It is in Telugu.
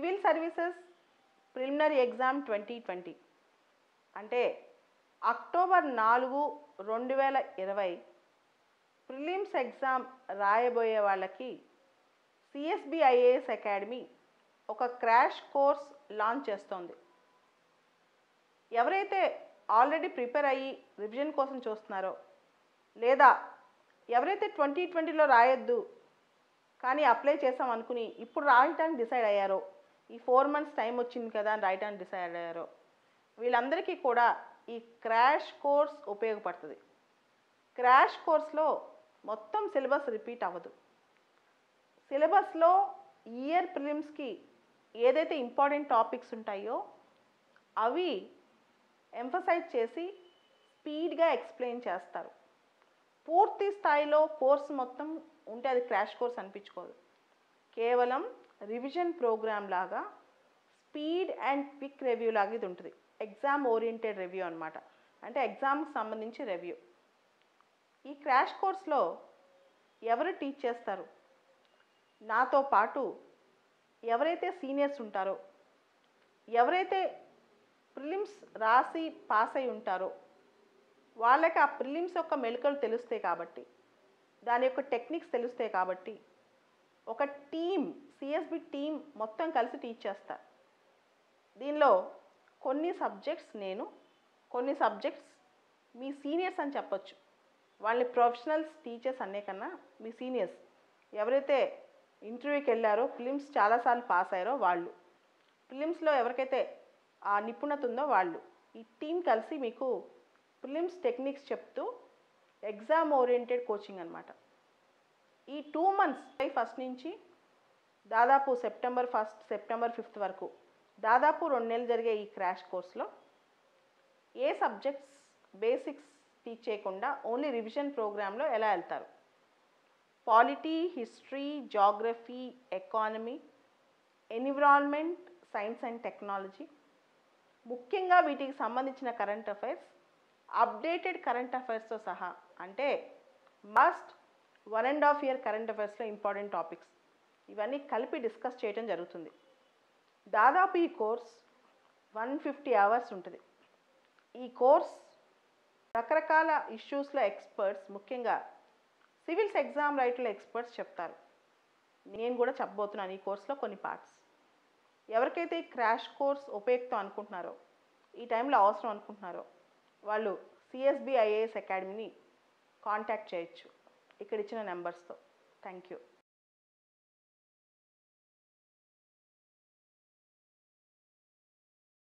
సివిల్ సర్వీసెస్ ప్రిలిమినరీ ఎగ్జామ్ 2020 అంటే అక్టోబర్ 4, 2020 ప్రిలిమ్స్ ఎగ్జామ్ రాయబోయే వాళ్ళకి సిఎస్బి ఐఏఎస్ అకాడమీ ఒక క్రాష్ కోర్స్ లాంచ్ చేస్తోంది. ఎవరైతే ఆల్రెడీ ప్రిపేర్ అయ్యి రివిజన్ కోసం చూస్తున్నారో, లేదా ఎవరైతే 2020లో రాయొద్దు కానీ అప్లై చేసాం అనుకుని ఇప్పుడు రాయటానికి డిసైడ్ అయ్యారో, ఈ 4 months టైం వచ్చింది కదా అని రాయటానికి డిసైడ్ అయ్యారో, వీళ్ళందరికీ కూడా ఈ క్రాష్ కోర్స్ ఉపయోగపడుతుంది. క్రాష్ కోర్స్లో మొత్తం సిలబస్ రిపీట్ అవ్వదు. సిలబస్లో ఇయర్ ప్రిలిమ్స్కి ఏదైతే ఇంపార్టెంట్ టాపిక్స్ ఉంటాయో అవి ఎంఫసైజ్ చేసి స్పీడ్గా ఎక్స్ప్లెయిన్ చేస్తారు. పూర్తి స్థాయిలో కోర్సు మొత్తం ఉంటే అది క్రాష్ కోర్స్ అనిపించుకోదు. కేవలం రివిజన్ ప్రోగ్రామ్ లాగా స్పీడ్ అండ్ క్విక్ రివ్యూ లాగా ఇది ఉంటుంది. ఎగ్జామ్ ఓరియంటెడ్ రివ్యూ అనమాట. అంటే ఎగ్జామ్కి సంబంధించి రివ్యూ. ఈ క్రాష్ కోర్స్లో ఎవరు టీచ్ చేస్తారు? నాతో పాటు ఎవరైతే సీనియర్స్ ఉంటారో, ఎవరైతే ప్రిలిమ్స్ రాసి పాస్ అయి ఉంటారో వాళ్ళకి ఆ ప్రిలిమ్స్ యొక్క మెలకువలు తెలుస్తాయి కాబట్టి, దాని యొక్క టెక్నిక్స్ తెలుస్తాయి కాబట్టి ఒక టీమ్, సిఎస్బి టీమ్ మొత్తం కలిసి టీచ్ చేస్తారు. దీనిలో కొన్ని సబ్జెక్ట్స్ నేను, కొన్ని సబ్జెక్ట్స్ మీ సీనియర్స్ అని చెప్పొచ్చు. వాళ్ళని ప్రొఫెషనల్స్ టీచర్స్ అనే కన్నా మీ సీనియర్స్ ఎవరైతే ఇంటర్వ్యూకి వెళ్ళారో, ప్రిలిమ్స్ చాలాసార్లు పాస్ అయ్యారో వాళ్ళు, ప్రిలిమ్స్లో ఎవరికైతే ఆ నిపుణత ఉందో వాళ్ళు, ఈ టీం కలిసి మీకు ప్రిలిమ్స్ టెక్నిక్స్ చెప్తూ ఎగ్జామ్ ఓరియంటెడ్ కోచింగ్ అనమాట. ఈ 2 months July 1 నుంచి దాదాపు September 1, September 5 వరకు దాదాపు 2 నెలలు జరిగే ఈ క్రాష్ కోర్స్లో ఏ సబ్జెక్ట్స్ బేసిక్స్ టీచ్ చేయకుండా ఓన్లీ రివిజన్ ప్రోగ్రాంలో ఎలా వెళ్తారు, polity, history, geography, economy, environment, science and technology, ముఖ్యంగా వీటికి సంబంధించిన కరెంట్ అఫైర్స్, అప్డేటెడ్ కరెంట్ అఫైర్స్తో సహా, అంటే మస్ట్ 1.5 year కరెంట్ అఫైర్స్లో ఇంపార్టెంట్ టాపిక్స్ ఇవన్నీ కలిపి డిస్కస్ చేయడం జరుగుతుంది. దాదాపు ఈ కోర్స్ 150 hours ఉంటుంది. ఈ కోర్స్ రకరకాల ఇష్యూస్లో ఎక్స్పర్ట్స్, ముఖ్యంగా సివిల్స్ ఎగ్జామ్ రైటర్ల ఎక్స్పర్ట్స్ చెప్తారు. నేను కూడా చెప్పబోతున్నాను ఈ కోర్స్లో కొన్ని పార్ట్స్. ఎవరికైతే క్రాష్ కోర్స్ ఉపయుక్తం అనుకుంటున్నారో, ఈ టైంలో అవసరం అనుకుంటున్నారో వాళ్ళు సిఎస్బి ఐఏఎస్ అకాడమీని కాంటాక్ట్ చేయొచ్చు ఇక్కడ ఇచ్చిన నెంబర్స్తో. Thank you.